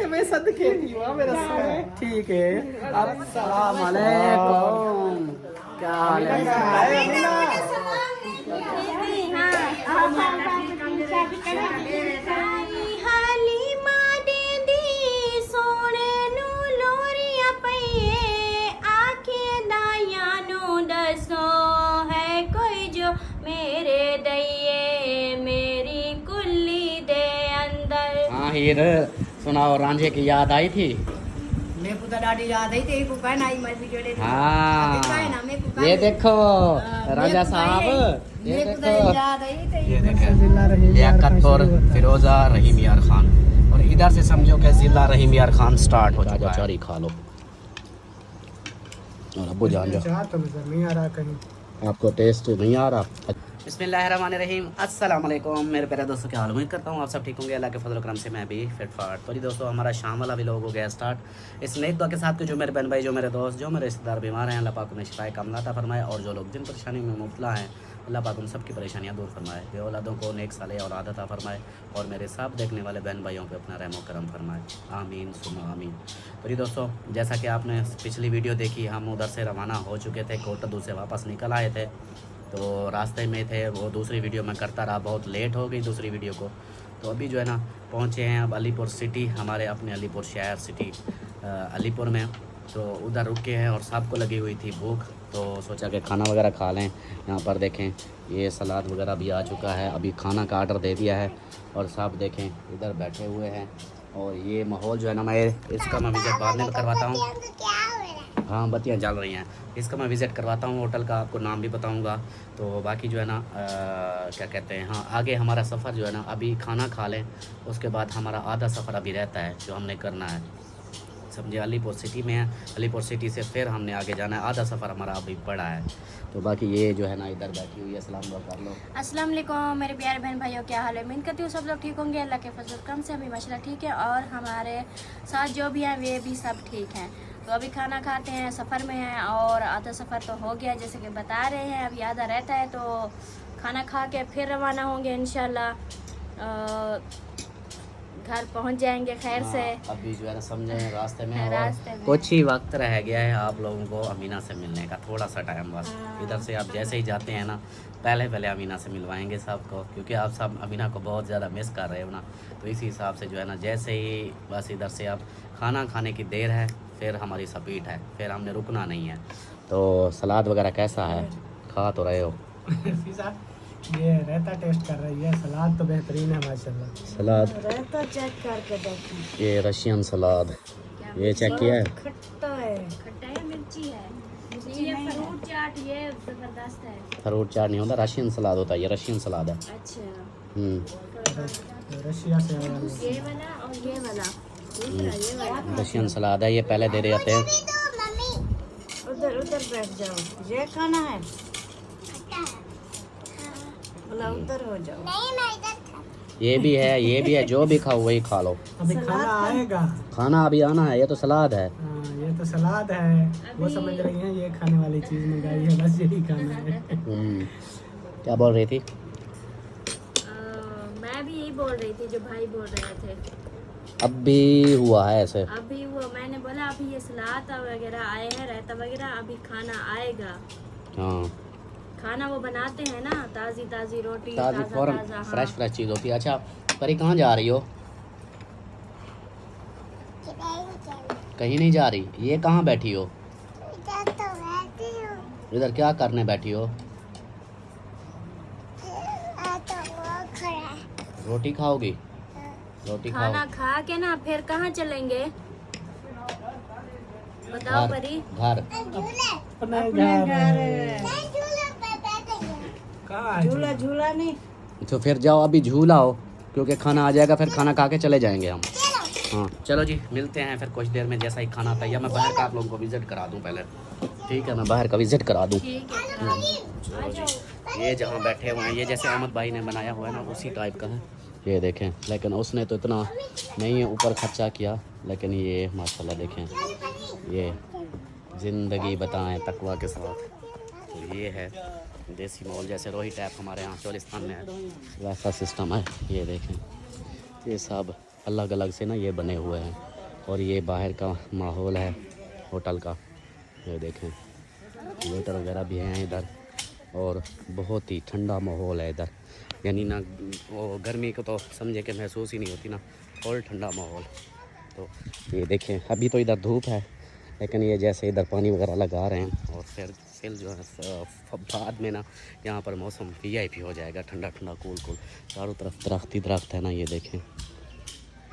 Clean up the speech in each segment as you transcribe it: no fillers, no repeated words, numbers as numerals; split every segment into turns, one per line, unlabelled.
मैं सदके की हूँ मेरा ठीक है। अस्सलाम वालेकुम, क्या हाल है? हाँ हीर सुनाओ, रांझे की याद आई थी?
मेरे को तो डाडी याद आई तेरी को कहना आई मैं भी जोड़े
हाँ ये देखो राजा साहब, ये
मेरे को
देखो,
तो याद आई तेरी
ये देखें लियाकतपुर फिरोजा रहीम यार खान, और इधर से समझो कि जिला रहीम यार खान स्टार्ट हो चुका है। चारी खा लो और अब्बू जान जाओ,
तो नहीं आ रहा कहीं,
आपको टेस्ट नहीं आ रहा। बिस्मिल्लाहिर्रहमानिर्रहीम, अस्सलाम वालेकुम मेरे प्यारे दोस्तों, क्या हाल? उम्मीद करता हूँ आप सब ठीक होंगे। अल्लाह के फजल करम से मैं भी फिट फाट। तो जी दोस्तों, हमारा शाम वाला भी लोग हो गया स्टार्ट। इस नेक दुआ के साथ कि जो मेरे बहन भाई, जो मेरे दोस्त, जो मेरे रिश्तेदार बीमार हैं, अल्लाह पाक उन्हें शिफाए कामला अता फरमाए, और जो लोग जिन परेशानी में मुब्तला हैं, अल्लाह पाक उन सबकी परेशानियाँ दूर फरमाए, बे औलादों को नेक साले और आदत अता फरमाए, और मेरे सब देखने वाले बहन भाइयों पे अपना रहमो करम फरमाए, आमीन सुमा आमीन। तो जी दोस्तों, जैसा कि आपने पिछली वीडियो देखी, हम उधर से रवाना हो चुके थे, कोटद्दू से वापस निकल आए थे, तो रास्ते में थे, वो दूसरी वीडियो में करता रहा, बहुत लेट हो गई दूसरी वीडियो को। तो अभी जो है ना पहुँचे हैं अब अलीपुर सिटी, हमारे अपने अलीपुर शहर सिटी अलीपुर में। तो उधर रुके हैं और सबको लगी हुई थी भूख, तो सोचा कि खाना वगैरह खा लें। यहाँ पर देखें ये सलाद वगैरह भी आ चुका है, अभी खाना का आर्डर दे दिया है, और सब देखें इधर बैठे हुए हैं। और ये माहौल जो है ना, मैं इसका मैं विज़िट बाद में करवाता हूँ। हाँ बत्तियाँ जल रही हैं, इसका मैं विज़िट करवाता हूँ, होटल का आपको नाम भी बताऊँगा। तो बाकी जो है ना क्या कहते हैं, हाँ आगे हमारा सफ़र जो है ना, अभी खाना खा लें, उसके बाद हमारा आधा सफ़र अभी रहता है जो हमने करना है, समझे। अलीपुर सिटी में है, अलीपुर सिटी से फिर हमने आगे जाना है, आधा सफ़र हमारा अभी पड़ा है। तो बाकी ये जो है ना इधर बैठी हुई है, सलाम कर लो।
अस्सलाम वालेकुम मेरे प्यारे बहन भाइयों, क्या हाल है? उम्मीद करती हूँ सब लोग ठीक होंगे, अल्लाह के फजल करम से अभी माशाल्लाह ठीक है, और हमारे साथ जो भी हैं वे भी सब ठीक हैं। तो अभी खाना खाते हैं, सफ़र में हैं, और आधा सफ़र तो हो गया जैसे कि बता रहे हैं, अभी आधा रहता है। तो खाना खा के फिर रवाना होंगे इंशाल्लाह, घर पहुंच जाएंगे खैर से।
अभी जो है ना समझे रास्ते में,
रास्ते में
कुछ ही वक्त रह गया है आप लोगों को अमीना से मिलने का, थोड़ा सा टाइम बस। इधर से आप जैसे ही जाते हैं ना, पहले अमीना से मिलवाएंगे सबको, क्योंकि आप सब अमीना को बहुत ज़्यादा मिस कर रहे हो ना। तो इसी हिसाब से जो है ना, जैसे ही बस इधर से आप खाना खाने की देर है, फिर हमारी स्पीड है, फिर हमने रुकना नहीं है। तो सलाद वगैरह कैसा है, खा तो रहे हो?
ये रहता टेस्ट कर रही है, सलाद तो बेहतरीन है माशाल्लाह।
सलाद
रहता चेक करके देखें,
ये रशियन सलाद, ये चेक किया है?
खट्टा है,
खट्टा है, मिर्ची है, ये फ्रूट चाट, ये ज़बरदस्त है।
फ्रूट चाट नहीं होता, रशियन सलाद होता है, ये रशियन सलाद है।
अच्छा,
रशिया से आया है।
ये वाला और ये वाला
रशियन सलाद है, ये पहले दे रहे हैं।
उधर उधर बैठ जाओ, ये खाना है, बोला उधर हो जाओ।
ये भी है, जो भी खाओ वही खा लो।
अभी खाना आएगा,
खाना अभी आना है, ये तो सलाद है।
ये तो सलाद है, वो समझ रही हैं ये खाने वाली चीज़ मंगाई है, बस यही खाना है।
क्या बोल रही थी?
मैं भी यही बोल रही थी जो भाई बोल रहे थे।
अब भी हुआ है ऐसे?
अभी वो मैंने बोला अभी ये सलाद वगैरह आए हैं, रायता वगैरह, अभी खाना आएगा।
हाँ,
खाना वो बनाते हैं ना, ताज़ी रोटी,
ताज़ी फौरन
हाँ।
फ्रेश चीज़ होती है। अच्छा परी, कहाँ जा रही हो? कहीं नहीं जा रही, ये कहाँ बैठी हो? इधर क्या करने बैठी हो? रोटी खाओगी? रोटी खाओ।
खाना खा के ना फिर कहाँ चलेंगे बताओ परी?
घर।
झूला झूला नहीं
तो फिर जाओ अभी झूलाओ, क्योंकि खाना आ जाएगा, फिर खाना खा के चले जाएंगे हम। हाँ चलो जी, मिलते हैं फिर कुछ देर में, जैसा ही खाना आता है। या मैं बाहर का आप लोगों को विज़िट करा दूँ पहले? ठीक है, मैं बाहर का विज़िट करा दूँ। चलो जी, ये जहाँ बैठे हुए हैं, ये जैसे अहमद भाई ने बनाया हुआ है ना, उसी टाइप का है। ये देखें, लेकिन उसने तो इतना नहीं है ऊपर खर्चा किया, लेकिन ये माशाल्लाह देखें, ये ज़िंदगी बताएं तकवा के साथ। तो ये है देसी मॉल, जैसे रोही टैप हमारे यहाँ चोलिस्तान में है, वैसा सिस्टम है। ये देखें, ये सब अलग अलग से ना ये बने हुए हैं। और ये बाहर का माहौल है होटल का, ये देखें वेटर वगैरह भी हैं इधर। और बहुत ही ठंडा माहौल है इधर, यानी ना वो गर्मी को तो समझे कि महसूस ही नहीं होती ना, और ठंडा माहौल। तो ये देखें अभी तो इधर धूप है, लेकिन ये जैसे इधर पानी वगैरह लगा रहे हैं और फिर जो है बाद में ना यहाँ पर मौसम VIP हो जाएगा, ठंडा ठंडा कूल कूल। चारों तरफ दरख्त ही दरख्त है ना, ये देखें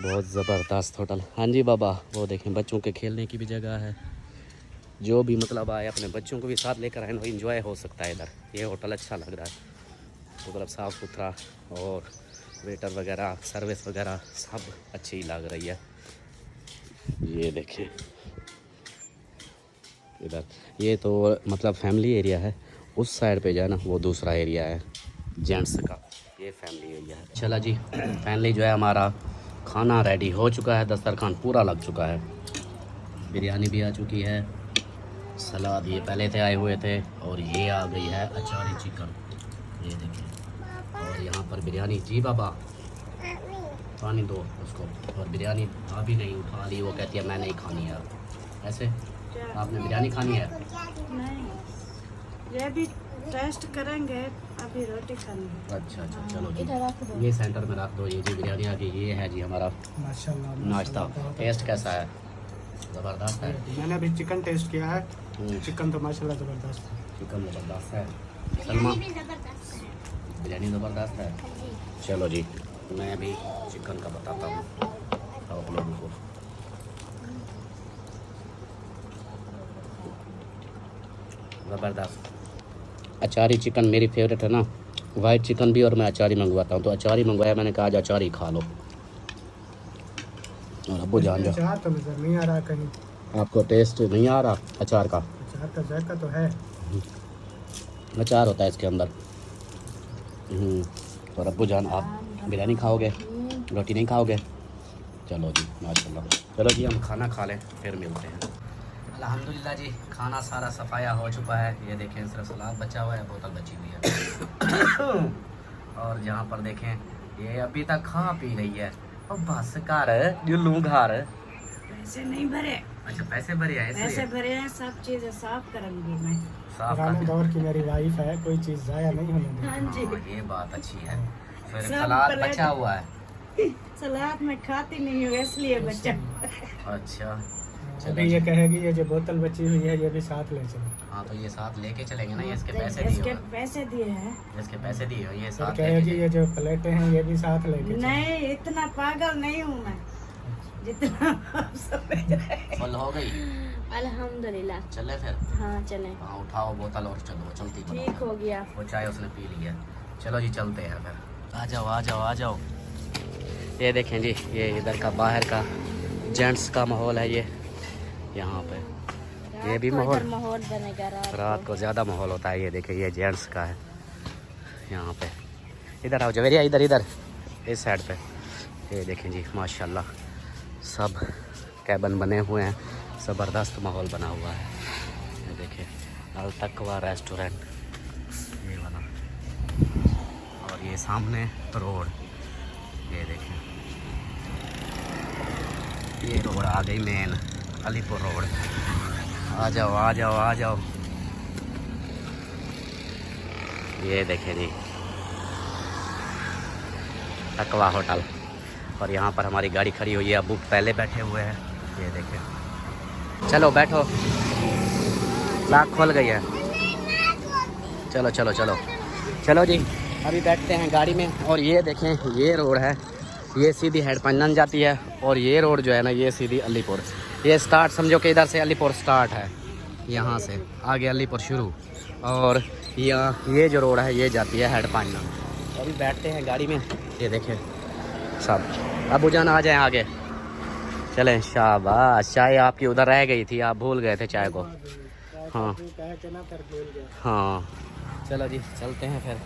बहुत ज़बरदस्त होटल। हाँ जी बाबा, वो देखें बच्चों के खेलने की भी जगह है। जो भी मतलब आए अपने बच्चों को भी साथ लेकर आए ना, इंजॉय हो सकता है इधर। ये होटल अच्छा लग रहा है, तो मतलब साफ़ सुथरा और वेटर वगैरह सर्विस वगैरह सब अच्छी लग रही है। ये देखें इधर, ये तो मतलब फैमिली एरिया है। उस साइड पे जो है ना वो दूसरा एरिया है जेंट्स का, ये फैमिली एरिया है। चला जी, फाइनली जो है हमारा खाना रेडी हो चुका है, दस्तरखान पूरा लग चुका है। बिरयानी भी आ चुकी है, सलाद ये पहले से आए हुए थे, और ये आ गई है अचारी चिकन, ये देखिए। और यहाँ पर बिरयानी, जी बाबा पानी दो उसको। और बिरयानी अभी नहीं उठा ली, वो कहती है मैं नहीं खानी है। ऐसे आपने बिरयानी खानी है?
नहीं, ये भी टेस्ट करेंगे, अभी रोटी खानी है।
अच्छा अच्छा, चलो जी ये सेंटर में रख दो। ये जी बिरयानी आ गई, ये है जी हमारा
माशाल्लाह
नाश्ता। टेस्ट कैसा है? ज़बरदस्त है।
मैंने अभी चिकन टेस्ट किया है, चिकन तो माशाल्लाह ज़बरदस्त है।
चिकन ज़बरदस्त है। सलमा बिरयानी ज़बरदस्त है। चलो जी, मैं भी चिकन का बताता हूँ आप लोगों को। ज़बरदस्त अचारी चिकन मेरी फेवरेट है ना, वाइट चिकन भी, और मैं अचारी मंगवाता हूँ। तो अचारी मंगवाया मैंने, कहा आज अचारी खा लो। और अब्बू जान जाओ,
अचार तो नजर नहीं आ रहा कहीं।
आपको टेस्ट नहीं आ रहा अचार का?
अचार का जायका तो है,
अचार होता है इसके अंदर। और अब्बू जान आप बिरयानी खाओगे, रोटी नहीं खाओगे? चलो जी माशाल्लाह। चलो जी हम खाना खा लें, फिर मिलते हैं। अल्हम्दुलिल्लाह जी, खाना सारा सफाया हो चुका है। ये देखें सिर्फ सलाद बचा हुआ है, बोतल बची हुई है। और जहाँ पर देखें ये अभी तक खा पी रही है। और बस कर जुल्लू घर
पैसे नहीं भरे।
अच्छा पैसे भरे हैं इसलिए?
पैसे भरे हैं, सब चीजें साफ करूंगी मैं।
साफ
पुराने दौर की मेरी वाइफ है, कोई चीज़ ज़ाया नहीं होने देती।
हाँ जी,
हाँ, ये बात अच्छी है। फिर
सब
सलाद
प्लेट-
बचा हुआ है।
सलाद में खाती नहीं हूँ, इसलिए बच्चा।
अच्छा
अभी ये कहेगी ये जो बोतल बची हुई है ये भी साथ ले चलो।
हाँ तो ये साथ लेके चलेंगे ना, ये इसके पैसे दिए
इसके
हो,
पैसे दिए हैं।
इसके पैसे दिए हो, ये
फिर
साथ
कहेगी
लेके
ये जो प्लेटें हैं ये भी साथ लेके चलो।
नहीं, इतना पागल नहीं हूँ मैं जितना आप समझ रहे हैं।
फुल हो गई।
अल्हम्दुलिल्लाह।
चले फिर?
हाँ चलें,
हाँ उठाओ बोतल और चलो, चलती
ठीक
बनाओ।
हो गया।
वो चाय उसने पी लिया। चलो जी चलते हैं फिर। आ जाओ आ जाओ आ जाओ। ये देखें जी, ये इधर का बाहर का जेंट्स का माहौल है। ये यहाँ पे ये भी
रात को
माहौल,
इधर माहौल बनेगा
रात को ज़्यादा माहौल होता है। ये देखें ये जेंट्स का है यहाँ पे। इधर आओ जवेरिया, इधर इधर इस साइड पे। ये देखें जी माशाल्लाह सब कैबन बने हुए हैं, ज़बरदस्त माहौल बना हुआ है। ये देखें अल तकवा रेस्टोरेंट ये वाला, और ये सामने रोड, ये देखें ये रोड आ गई मेन अलीपुर रोड। आ जाओ आ जाओ आ जाओ। ये देखें जी तकवा होटल, और यहाँ पर हमारी गाड़ी खड़ी हुई है, अबू पहले बैठे हुए हैं। ये देखें, चलो बैठो, लाख खोल गई है। चलो चलो चलो चलो जी अभी बैठते हैं गाड़ी में। और ये देखें ये रोड है, ये सीधी हेड पंजन जाती है, और ये रोड जो है ना ये सीधी अलीपुर। ये स्टार्ट समझो कि इधर से अलीपुर स्टार्ट है, यहाँ से आगे अलीपुर शुरू, और यहाँ ये जो रोड है ये जाती है हेड पंजन। अभी बैठते हैं गाड़ी में। ये देखें सब, अबू जान आ जाएं आगे, चलें। शाबाश, चाय आपकी उधर रह गई थी, आप भूल गए थे चाय को। हाँ हाँ चलो जी चलते हैं फिर।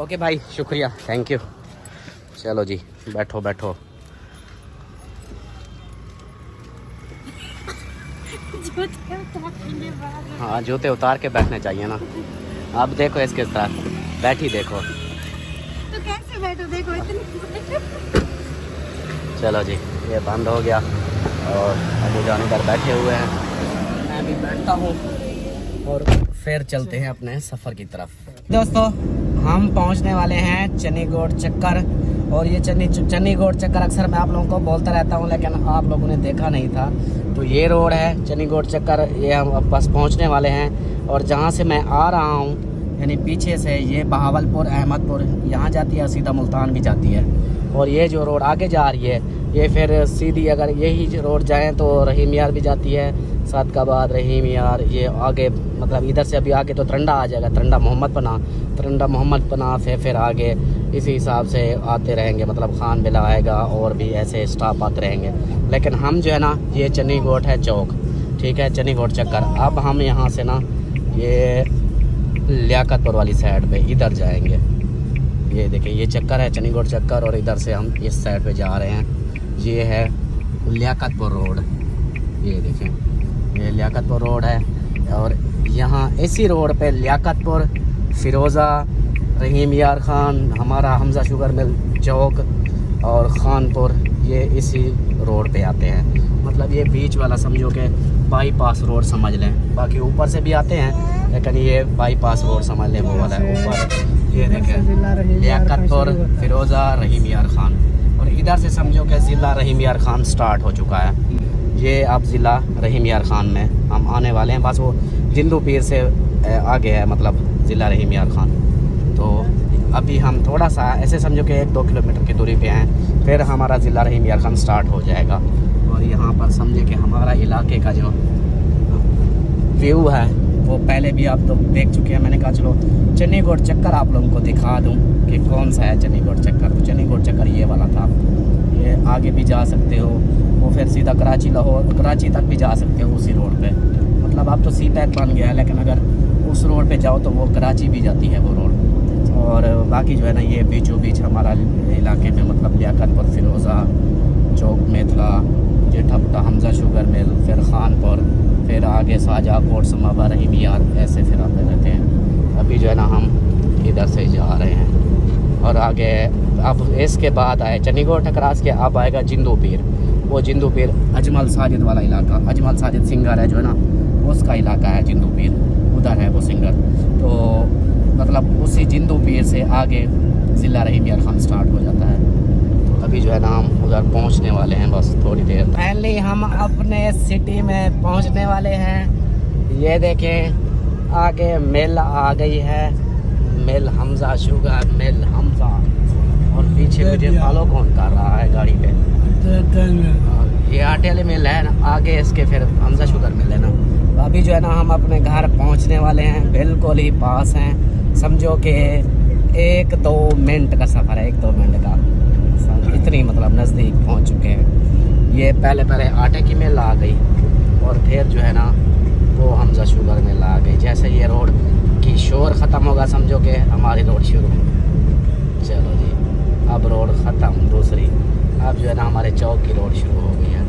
ओके भाई शुक्रिया, थैंक यू। चलो जी बैठो बैठो। हाँ जूते उतार के बैठने चाहिए ना। अब देखो इसके साथ, बैठी देखो।
तो कैसे बैठो, देखो इतनी
चलो जी, ये बंद हो गया और अबू जान उधर बैठे हुए हैं, मैं भी बैठता हूँ और फिर चलते हैं अपने सफ़र की तरफ। दोस्तों हम पहुँचने वाले हैं चन्नीगोड चक्कर, और ये चन्नीगोड चक्कर अक्सर मैं आप लोगों को बोलता रहता हूँ लेकिन आप लोगों ने देखा नहीं था। तो ये रोड है चन्नीगोड चक्कर, ये हम अब बस पहुँचने वाले हैं। और जहाँ से मैं आ रहा हूँ यानी पीछे से ये बहावलपुर अहमदपुर यहाँ जाती है, सीधा मुल्तान भी जाती है। और ये जो रोड आगे जा रही है ये फिर सीधी अगर यही रोड जाएं तो रहीम यार भी जाती है, सादकाबाद रहीम यार, ये आगे मतलब इधर से अभी आगे तो तरंडा आ जाएगा, तरंडा मोहम्मद पनाह से फिर आगे इसी हिसाब से आते रहेंगे, मतलब खान बिला आएगा और भी ऐसे स्टॉप आते रहेंगे। लेकिन हम जो है ना ये चन्नीगोड है चौक, ठीक है, चन्नीगोड चक्कर। अब हम यहाँ से ना ये लियाकतपुर वाली साइड पे इधर जाएंगे। ये देखिए ये चक्कर है चन्नीगोड चक्कर, और इधर से हम इस साइड पे जा रहे हैं। ये है लियाकतपुर रोड, ये देखें ये लियाकतपुर रोड है। और यहाँ इसी रोड पे लियाकतपुर, फिरोज़ा, रहीम यार खान, हमारा हमजा शुगर मिल चौक और खानपुर, ये इसी रोड पे आते हैं। मतलब ये बीच वाला समझो कि बाईपास रोड समझ लें, बाकी ऊपर से भी आते हैं लेकिन ये बाईपास रोड समझ लें, वो वाला है ऊपर। ये देखें लियाकतपुर, फिरोज़ा, रहीम यार खान, और इधर से समझो कि ज़िला रहीम यार खान स्टार्ट हो चुका है। ये अब ज़िला रहीम यार खान में हम आने वाले हैं, बस वो जिंदू पीर से आगे है, मतलब ज़िला रहीम यार खान। तो अभी हम थोड़ा सा ऐसे समझो कि 1-2 किलोमीटर की दूरी पे हैं, फिर हमारा ज़िला रहीम यार खान स्टार्ट हो जाएगा। और यहाँ पर समझे कि हमारा इलाके का जो व्यू है वो पहले भी आप तो देख चुके हैं। मैंने कहा चलो चन्नीगोड चक्कर आप लोगों को दिखा दूं कि कौन सा है चन्नीगोड चक्कर। तो चन्नीगोड चक्कर ये वाला था, ये आगे भी जा सकते हो, वो फिर सीधा कराची लाहौर कराची तक भी जा सकते हो उसी रोड पे। मतलब अब तो सी पैक बन गया है, लेकिन अगर उस रोड पे जाओ तो वो कराची भी जाती है वो रोड। और बाकी जो है ना ये बीचों बीच हमारा इलाके में, मतलब लियाकतपुर, फिरोज़ा चौक, मेथला, जेठप्टा, हमजा शुगर मिल, फिर खानपुर, फिर आगे शाहजहाँकोट, समाबा, रहीम यार, ऐसे फिर आते रहते हैं। अभी जो है ना हम इधर से जा रहे हैं और आगे अब इसके बाद आए चन्नीगोड क्रॉस के, अब आएगा जिंदू पीर। वो जिंदू पीर अजमल साजिद वाला इलाका, अजमल साजिद सिंगर है जो है ना उसका इलाका है जिंदू पीर, उधर है वो सिंगर। तो मतलब उसी जिंदू पीर से आगे ज़िला रहीम यार खान स्टार्ट हो जाता है। अभी जो है ना हम उधर पहुंचने वाले हैं, बस थोड़ी देर। पहले हम अपने सिटी में पहुंचने वाले हैं। ये देखें आगे मिल आ गई है, मिल हमजा शुगर मिल हमजा, और पीछे मुझे फॉलो कौन कर रहा है गाड़ी पे, ये आटे मिल है ना आगे, इसके फिर हमजा शुगर मिल है ना। तो अभी जो है ना हम अपने घर पहुंचने वाले हैं, बिल्कुल ही पास हैं, समझो कि 1-2 मिनट का सफ़र है, 1-2 मिनट का, इतनी मतलब नज़दीक पहुंच चुके हैं। ये पहले आटे की मिल आ गई और फिर जो है ना वो हमजा शुगर मिल आ गई। जैसे ये रोड की शोर ख़त्म होगा समझो कि हमारी रोड शुरू। चलो जी अब रोड ख़त्म दूसरी, अब जो है ना हमारे चौक की रोड शुरू हो गई है।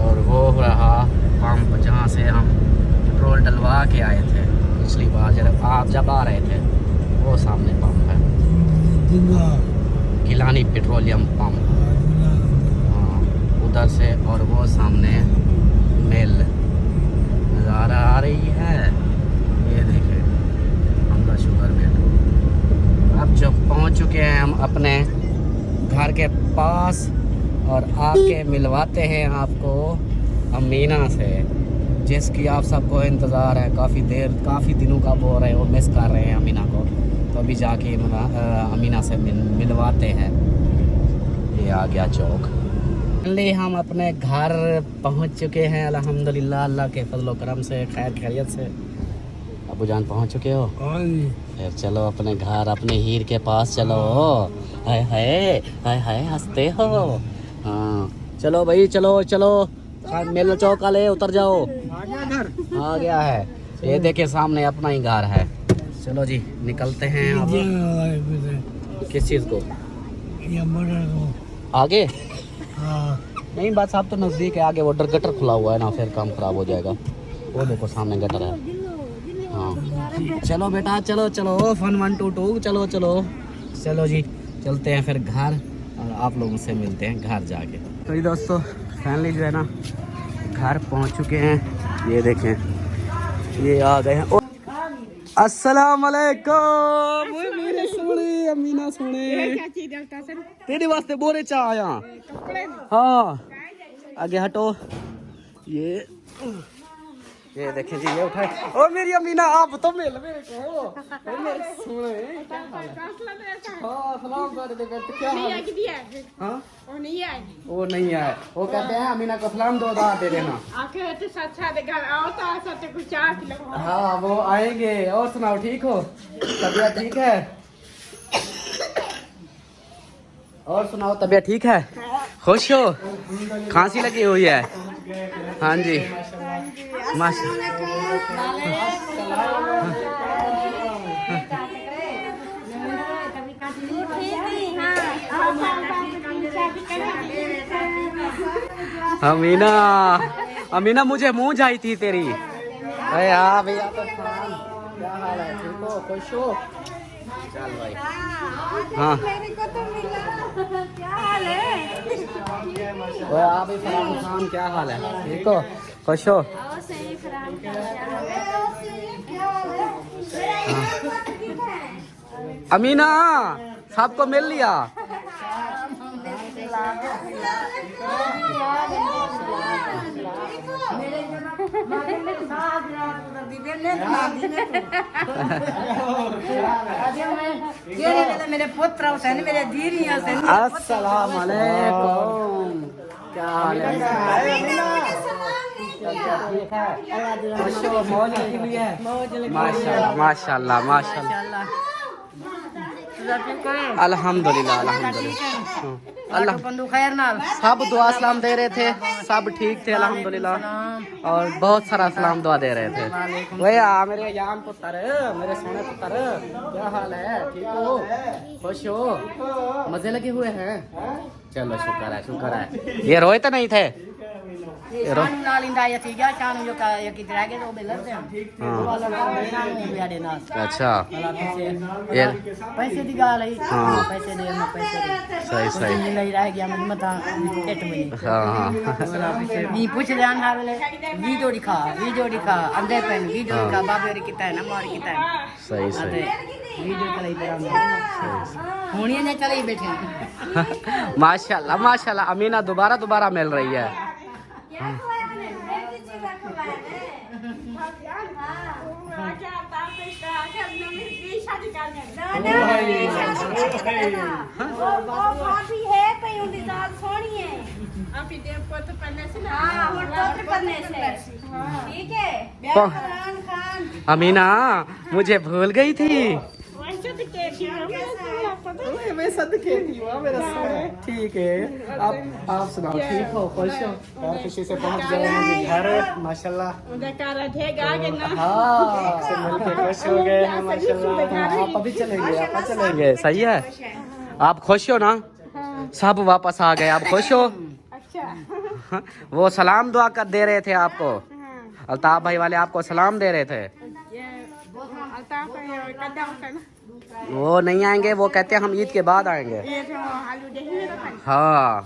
और वो रहा पंप जहाँ से हम पेट्रोल डलवा के आए थे पिछली बार जब आ रहे थे, वो सामने पंप है गिलानी पेट्रोलियम पंप, हाँ उधर से। और वो सामने मिल नज़ारा आ रही है, ये देखें हमजा शुगर मिल। अब जब पहुंच चुके हैं हम अपने घर के पास, और आके मिलवाते हैं आपको अमीना से, जिसकी आप सबको इंतज़ार है, काफ़ी दिनों का बोल रहे हो, मिस कर रहे हैं अमीना को। तो अभी जाके अमीना से मिलवाते हैं। ये आ गया चौक। फाइनली हम अपने घर पहुंच चुके हैं अल्हम्दुलिल्लाह, अल्लाह के फजल करम से, खैर खैरियत से। अबू जान पहुंच चुके हो? फिर चलो अपने घर, अपने हीर के पास चलो। हाय हाय हाय हाय हंसते हो, हाँ चलो भाई चलो मेला चौक वाले उतर जाओ,
आ गया घर,
आ गया है। ये देखिए सामने अपना ही घर है। चलो जी निकलते हैं अब। किस चीज़ को? आगे नहीं, बस साहब तो नज़दीक है, आगे वो गटर खुला हुआ है ना, फिर काम खराब हो जाएगा। वो देखो सामने गटर है, हाँ चलो बेटा चलो 1 1 2 2 चलो जी चलते हैं फिर घर। और आप लोगों से मिलते हैं घर जाके। तो ये दोस्तों फाइनली जो है ना घर पहुंच चुके हैं। ये देखें ये आ गए हैं। अस्सलाम वालेकुम मेरे सोने अमीना सोने तेरे वास्ते बोरे चाह आया। हाँ आगे हटो। ये देखें जी ये उठाए। ओ मेरी अमीना आप तो मिल मेरे को मेरे सोने क्या हाल है? हाँ सलाम कर दे क्या हाल है? हाँ वो नहीं आए। वो कहते हैं अमीना को सलाम दो दे देना। हाँ वो आएंगे। और सुनाओ ठीक हो? तबीयत ठीक है? और सुनाओ तबीयत ठीक है? खुश हो? खांसी लगी हुई है? हाँ जी अमीना अमीना मुझे मुंह जाई थी तेरी। अरे हाँ भैया तो क्या हाल है? ठीक हो? खुश हो? चल भाई। हाँ आप ही फराम खान क्या हाल है? ठीक हो? खुश हो? अमीना सबको मिल लिया?
मेरे पुत्र मेरे दीदी
अस्सलाम वालेकुम क्या हाल है? माशाल्लाह माशाल्लाह माशाल्लाह अल्हम्दुलिल्लाह अल्हम्दुलिल्लाह अल्लाह सब दुआ सलाम दे रहे थे। सब ठीक थे अल्हम्दुलिल्लाह और बहुत सारा सलाम दुआ दे रहे थे। भैया मेरे याम पुत्र मेरे सोने पुत्र क्या हाल है? ठीक हो? खुश हो? मजे लगे हुए हैं? चलो शुक्र है। ये रोए तो नहीं थे? अच्छा
पैसे दी गाल है।
हाँ
पैसे दे पैसे
सही सही
नहीं रह गया मैं मत पेट में।
हाँ
नी पूछ ध्यान हावले वीडियो दिखा अंदर पेन वीडियो दिखा बाबे रे किता है ना मार किता है।
सही सही
वीडियो चलाई पर होनी ने चलाई बैठे।
माशाल्लाह माशाल्लाह अमीना दोबारा मिल रही है। अमीना मुझे भूल गई थी। मैं सदके की हुआ मेरा सोना। ठीक है आप सुनाओ ठीक हो? खुश हो? खुशी से पहुंच गए घर माशाल्लाह। हाँ से मिलके खुश हो गए हैं माशाल्लाह। आप अभी चलेंगे सही है। आप खुश हो ना? सब वापस आ गए। आप खुश हो? वो सलाम दुआ कर दे रहे थे आपको। अल्ताफ भाई वाले आपको सलाम दे रहे थे। वो नहीं आएंगे। वो कहते हैं हम ईद के बाद आएंगे। हाँ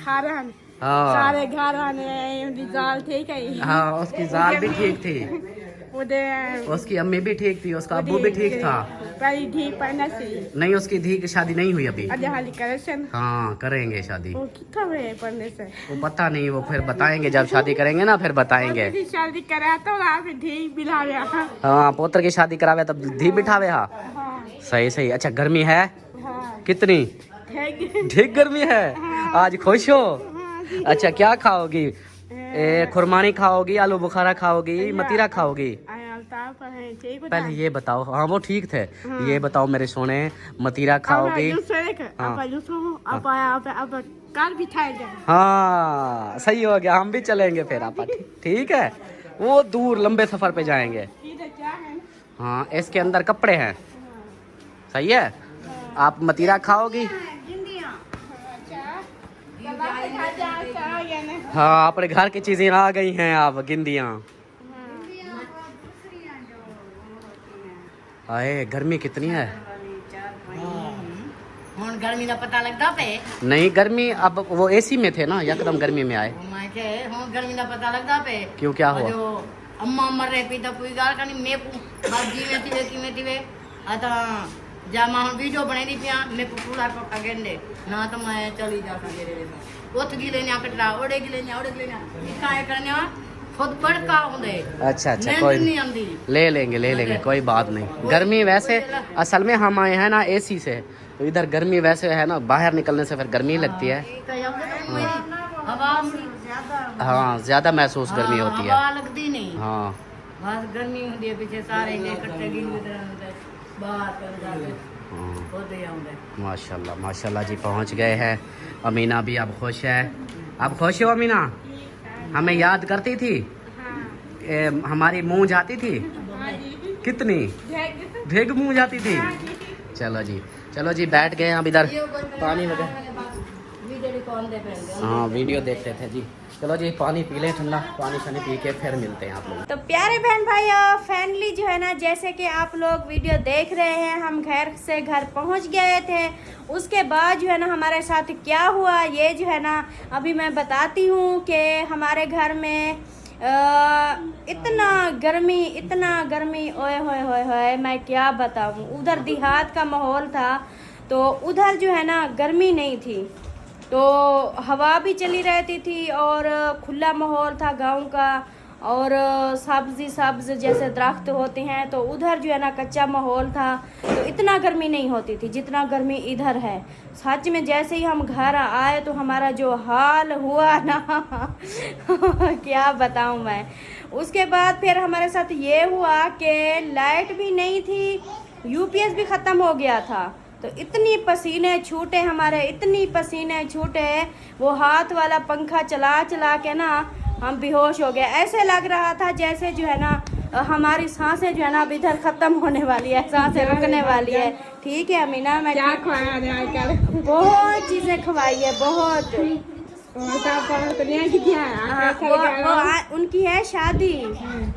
हाँ
सारे घर आने जाल ठीक है।
हाँ उसकी जाल भी ठीक थी। उसकी अम्मी भी ठीक थी। उसका अब्बू भी ठीक था। नहीं उसकी धी की शादी नहीं हुई अभी। हाँ करेंगे शादी। वो पता नहीं वो फिर बताएंगे जब शादी करेंगे ना फिर बताएंगे।
शादी करा तो
हाँ पोत्र की शादी करावे तब धी बिठावे। हाँ सही सही। अच्छा गर्मी है कितनी? ठीक गर्मी है। आज खुश हो? अच्छा क्या खाओगी? खुरमानी खाओगी? आलू बुखारा खाओगी? मतीरा खाओगी? पहले ये बताओ। हाँ वो ठीक थे। ये बताओ मेरे सोने मतीरा खाओगी? हाँ सही हो गया। हम भी चलेंगे फिर आप ठीक है। वो दूर लंबे सफर पे जाएंगे। हाँ इसके अंदर कपड़े हैं। सही है। आप मतीरा खाओगी? हाँ अपने घर की चीजें आ गई हैं। आप गिंदियाँ आए गर्मी कितनी है?
गर्मी का पता लगता पे
नहीं गर्मी, अब वो एसी में थे ना, यकदम गर्मी में आए।
मैं के हाँ गर्मी का पता लगता पे
क्यों, क्या हुआ?
जो अम्मा मर रहे पी तो कोई गाल का नहीं, मैं बस जीवे आता जामा हम वीडियो बने दी पिया मैं पूरा पक्का गेंदे ना तो मैं चली जा सके रे उठ की लेने कटरा ओड़े की लेने काहे करने खुद बड़का होंदे।
अच्छा कोई नहीं, ले लेंगे कोई बात नहीं। गर्मी वैसे असल में हम आए हैं ना एसी से, तो इधर गर्मी वैसे है ना, बाहर निकलने से फिर गर्मी लगती है। हाँ ज्यादा महसूस गर्मी होती है।
हवा लगती नहीं।
हाँ
बस गर्मी होती है पीछे सारे इकट्ठे गिन बाहर कर जाते होते आउंदे।
माशाल्लाह माशाल्लाह जी, पहुंच गए हैं। अमीना भी अब खुश है। अब खुश हो अमीना? हमें याद करती थी? हमारी मुंह जाती थी? कितनी भेग मुंह जाती थी? चलो जी बैठ गए अब इधर पानी वगैरह। हाँ वीडियो देखते थे जी। चलो जी पानी पी लें, ठंडा पानी शानी पी के फिर मिलते हैं आप लोग।
तो प्यारे बहन भाइयों, फाइनली जो है ना, जैसे कि आप लोग वीडियो देख रहे हैं, हम घर पहुंच गए थे। उसके बाद जो है ना हमारे साथ क्या हुआ ये जो है ना अभी मैं बताती हूँ कि हमारे घर में इतना गर्मी ओए होए मैं क्या बताऊँ। उधर देहात का माहौल था तो उधर जो है ना गर्मी नहीं थी, तो हवा भी चली रहती थी और खुला माहौल था गांव का, और सब्ज जैसे दरख्त होते हैं, तो उधर जो है ना कच्चा माहौल था, तो इतना गर्मी नहीं होती थी जितना गर्मी इधर है। सच में जैसे ही हम घर आए तो हमारा जो हाल हुआ ना क्या बताऊं मैं। उसके बाद फिर हमारे साथ ये हुआ कि लाइट भी नहीं थी, यूपीएस भी ख़त्म हो गया था, तो इतनी पसीने छूटे हमारे, इतनी पसीने छूटे, वो हाथ वाला पंखा चला के ना हम बेहोश हो गए। ऐसे लग रहा था जैसे जो है ना हमारी सांसें जो है ना अब इधर ख़त्म होने वाली है, सांसें रुकने वाली है। ठीक है अमीना, मैं
क्या खवाया
बहुत चीज़ें खवाई है, बहुत। उनकी है शादी,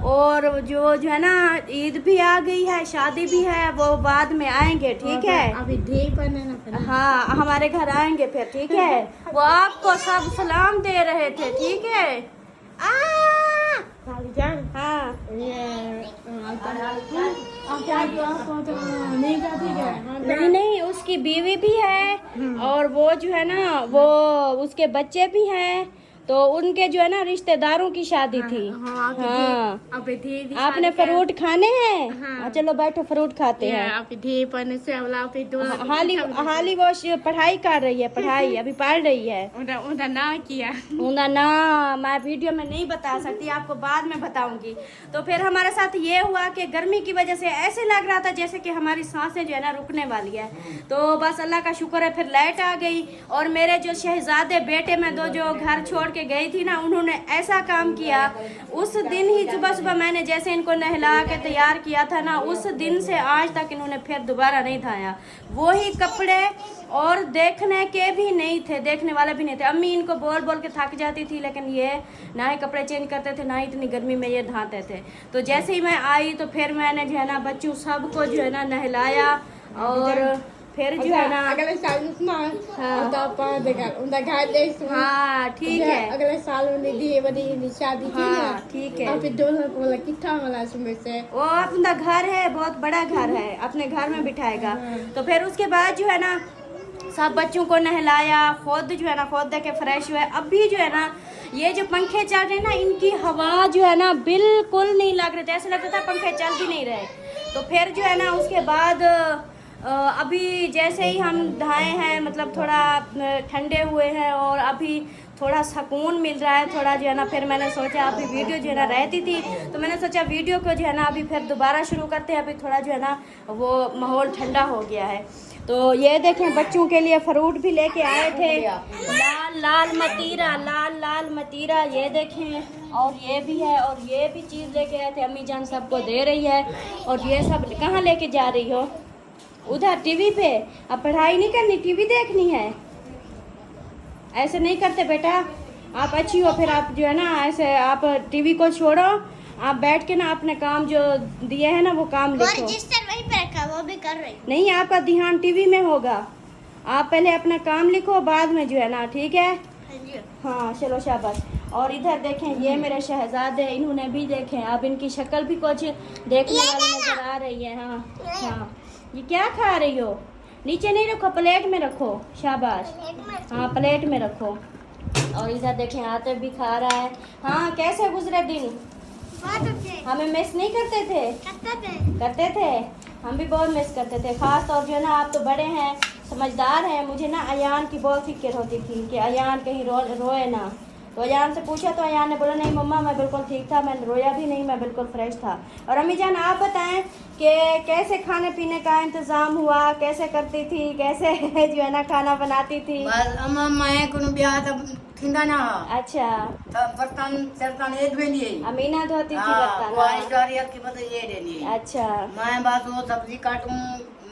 और जो है ना ईद भी आ गई है, शादी भी है, वो बाद में आएंगे। ठीक है
अभी ढेर बनना।
हाँ हमारे घर आएंगे फिर। ठीक है वो आपको सब सलाम दे रहे थे। ठीक है हाँ नहीं उसकी बीवी भी है और वो जो है ना वो उसके बच्चे भी हैं, तो उनके जो है ना रिश्तेदारों की शादी थी। हाँ आपने फ्रूट खाने हैं? हाँ। चलो बैठो फ्रूट खाते हैं। हाली वो पढ़ाई कर रही है, पढ़ाई अभी पढ़ रही है। उनका ना मैं वीडियो में नहीं बता सकती, आपको बाद में बताऊंगी। तो फिर हमारे साथ ये हुआ कि गर्मी की वजह से ऐसे लग रहा था जैसे कि हमारी सांसें जो है ना रुकने वाली है। तो बस अल्लाह का शुक्र है फिर लाइट आ गई, और मेरे जो शहजादे बेटे में दो जो घर छोड़ के गई थी ना, उन्होंने ऐसा काम किया। उस दिन ही सुबह मैंने जैसे इनको नहला के तैयार किया था ना, उस दिन से आज तक इन्होंने फिर दोबारा नहीं धाया। वही कपड़े, और देखने के भी नहीं थे, देखने वाले भी नहीं थे। अम्मी इनको बोल के थक जाती थी, लेकिन ये ना ही कपड़े चेंज करते थे ना ही इतनी गर्मी में ये नहाते थे। तो जैसे ही मैं आई तो फिर मैंने जो है ना बच्चों सबको जो है ना नहलाया, और फिर जो है ना
अगले साल
हाँ ठीक है
अगले साल शादी
हाँ ठीक है।
से
वो अपना घर है, बहुत बड़ा घर है, अपने घर में बिठाएगा। तो फिर उसके बाद जो है ना सब बच्चों को नहलाया, खुद जो है ना खुद के फ्रेश हुए। अभी जो है ना ये जो पंखे चल रहे हैं ना, इनकी हवा जो है ना बिल्कुल नहीं लग रही थी, ऐसा लगता था पंखे चल भी नहीं रहे। तो फिर जो है ना उसके बाद अभी जैसे ही हम नहाए हैं, मतलब थोड़ा ठंडे हुए हैं और अभी थोड़ा सुकून मिल रहा है थोड़ा जो है ना। फिर मैंने सोचा अभी वीडियो जो है ना रहती थी, तो मैंने सोचा वीडियो को जो है ना अभी फिर दोबारा शुरू करते हैं। अभी थोड़ा जो है ना वो माहौल ठंडा हो गया है। तो ये देखें बच्चों के लिए फ्रूट भी लेके आए थे, लाल मतीरा ये देखें, और ये भी है, और ये भी चीज़ लेके आए थे। अम्मी जान सबको दे रही है। और ये सब कहाँ लेके जा रही हो? उधर टीवी पे। अब पढ़ाई नहीं करनी, टीवी देखनी है? ऐसे नहीं करते बेटा, आप अच्छी हो फिर आप जो है ना ऐसे आप टीवी को छोड़ो, आप बैठ के ना अपने काम जो दिए हैं ना वो काम लिखो।
रजिस्टर वहीं पे रखा, वो भी कर रही।
नहीं आपका ध्यान टीवी में होगा। आप पहले अपना काम लिखो, बाद में जो है ना, ठीक है? हाँ चलो शाबाश। और इधर देखें, ये मेरे शहजादे, इन्होंने भी देखें, अब इनकी शक्ल भी कुछ देखने वाली नजर आ रही है। हाँ हाँ, ये क्या खा रही हो? नीचे नहीं रखो, प्लेट में रखो, शाबाश। हाँ प्लेट में रखो। और इधर देखें, आतिफ भी खा रहा है। हाँ कैसे गुजरे दिन? हमें मिस नहीं करते थे? करते थे, हम भी बहुत मिस करते थे। खास तौर जो है ना, आप तो बड़े हैं, समझदार हैं, मुझे ना अयान की बहुत फिक्र होती थी कि अयान कहीं रोए ना। तो अयान से पूछा तो अयान ने बोला नहीं मम्मा मैं बिल्कुल ठीक था, मैंने रोया भी नहीं, मैं बिल्कुल फ्रेश था। और अम्मी जान आप बताएं कि कैसे खाने पीने का इंतज़ाम हुआ, कैसे करती थी, कैसे जो है ना खाना बनाती थी?
बस अम्मा मैं कोनो ब्याह तब थिंदा ना।
अच्छा,
तब बर्तन सर्तन ये धोएंगे।
अमीना धोती थी
वाइस
बर्तन?
डारिया की पता ये देनी।
अच्छा
मैं बस वो सब्जी काटूं,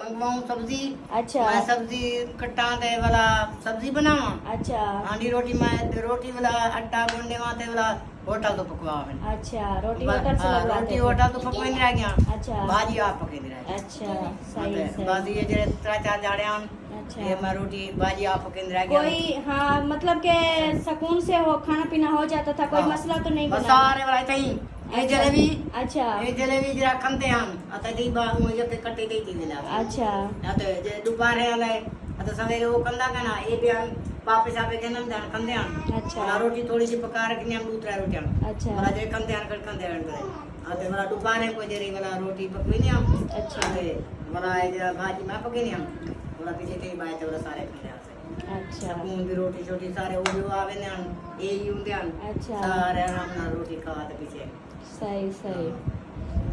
मंगवाऊं सब्जी।
अच्छा
मैं सब्जी कट्टा दे वाला सब्जी बनावा।
अच्छा
हांडी रोटी मैं रोटी वाला आटा गूंदे वाते वाला होटल तो पकवा है।
अच्छा, रोटी होटल से लगवाते
रोटी
थे?
होटल तो पकवेंद रह गया।
अच्छा
भाजी आप पकेंद रह गया।
अच्छा सही
बस
सही।
ये जरे 3-4 जाड़े आन
अच्छा,
ये मैं रोटी भाजी आप पकेंद रह गया।
कोई हाँ मतलब के सुकून से हो खाना पीना हो जाता था, कोई
हाँ।
मसला तो नहीं
बस
बना?
सारे वाला तई ये जलेबी।
अच्छा
ये जलेबी जरा खंते हम अत दी बा मुझे पे कटे गई थी मिला।
अच्छा
अत जे दोपहर आले अत सवेरे वो कंदा कना ये भी हम वापस आवे के नम जान कंदे हम।
अच्छा
मला रोटी थोड़ी सी पका रखनी हम दूसरा रोटी हम।
अच्छा
मला जे कंदे आन कर कंदे आन करे अत मला दोपहर को जरी वाला रोटी पकवी नहीं हम।
अच्छा
अरे मला ये जरा भाजी मैं पके नहीं हम थोड़ा पीछे के बाय तो सारे खंदे आसे।
अच्छा
मूंग भी रोटी छोटी सारे वो भी आवे ने हम ये यूंदे हम।
अच्छा
सारे हम ना रोटी खा ते पीछे
सही सही।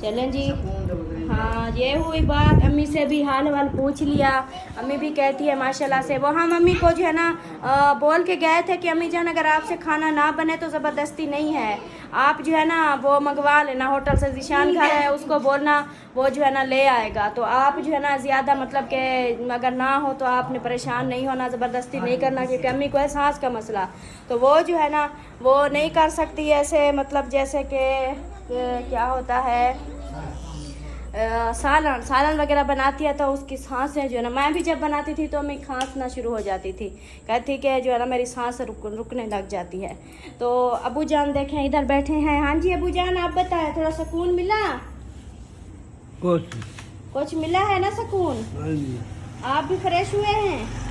चलें जी।
सुकून दो गुजरे।
हाँ ये हुई बात, अम्मी से भी हाल वाल पूछ लिया। अम्मी भी कहती है माशाल्लाह से। वो हम अम्मी को जो है ना बोल के गए थे कि अम्मी जान अगर आपसे खाना ना बने तो ज़बरदस्ती नहीं है, आप जो है ना वो मंगवा लेना होटल से, जिशान घर है उसको बोलना वो जो है ना ले आएगा। तो आप जो है ना ज़्यादा मतलब कि अगर ना हो तो आपने परेशान नहीं होना, ज़बरदस्ती नहीं करना, क्योंकि अम्मी को एहसास का मसला, तो वो जो है ना वो नहीं कर सकती ऐसे, मतलब जैसे कि क्या होता है सालन सालन वगैरह बनाती है तो उसकी सांसें जो है ना, मैं भी जब बनाती थी तो मैं खांसना शुरू हो जाती थी, कहती कि जो है ना मेरी सांस रुकने लग जाती है। तो अबू जान देखें इधर बैठे हैं। हाँ जी अबू जान आप बताएं, थोड़ा सुकून मिला? कुछ मिला है ना सुकून? आप भी फ्रेश हुए हैं?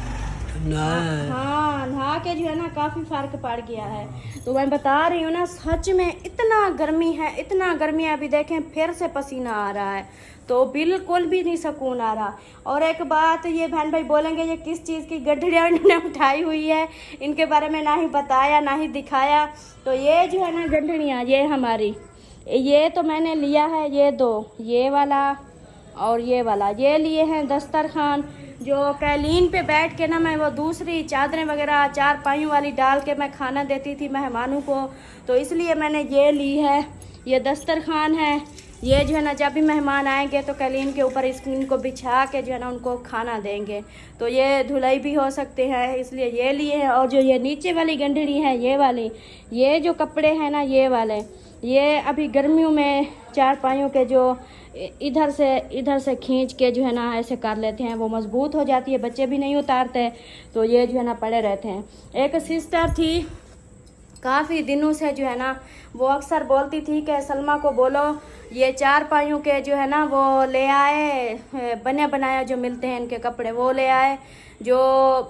हाँ नहा के जो है ना काफ़ी फ़र्क पड़ गया है। तो मैं बता रही हूँ ना सच में इतना गर्मी है, इतना गर्मी है, अभी देखें फिर से पसीना आ रहा है, तो बिल्कुल भी नहीं सुकून आ रहा। और एक बात ये बहन भाई बोलेंगे ये किस चीज़ की गड्ढड़ियाँ इन्होंने उठाई हुई है, इनके बारे में ना ही बताया ना ही दिखाया। तो ये जो है ना गड्ढड़ियाँ ये हमारी, ये तो मैंने लिया है ये दो, ये वाला और ये वाला, ये लिए हैं दस्तरखान, जो कैलीन पे बैठ के ना मैं वो दूसरी चादरें वगैरह 4 पाइयों वाली डाल के मैं खाना देती थी मेहमानों को, तो इसलिए मैंने ये ली है। ये दस्तरखान है, ये जो है ना जब भी मेहमान आएंगे तो कैलीन के ऊपर इनको बिछा के जो है ना उनको खाना देंगे, तो ये धुलाई भी हो सकते हैं, इसलिए ये लिए हैं। और जो ये नीचे वाली गंढड़ी है ये वाली, ये जो कपड़े हैं ना ये वाले, ये अभी गर्मियों में 4 पाइयों के जो इधर से खींच के जो है ना ऐसे कर लेते हैं, वो मजबूत हो जाती है, बच्चे भी नहीं उतारते, तो ये जो है ना पड़े रहते हैं। एक सिस्टर थी काफ़ी दिनों से जो है ना वो अक्सर बोलती थी कि सलमा को बोलो ये 4 पाइयों के जो है ना वो ले आए, बने बनाया जो मिलते हैं इनके कपड़े वो ले आए, जो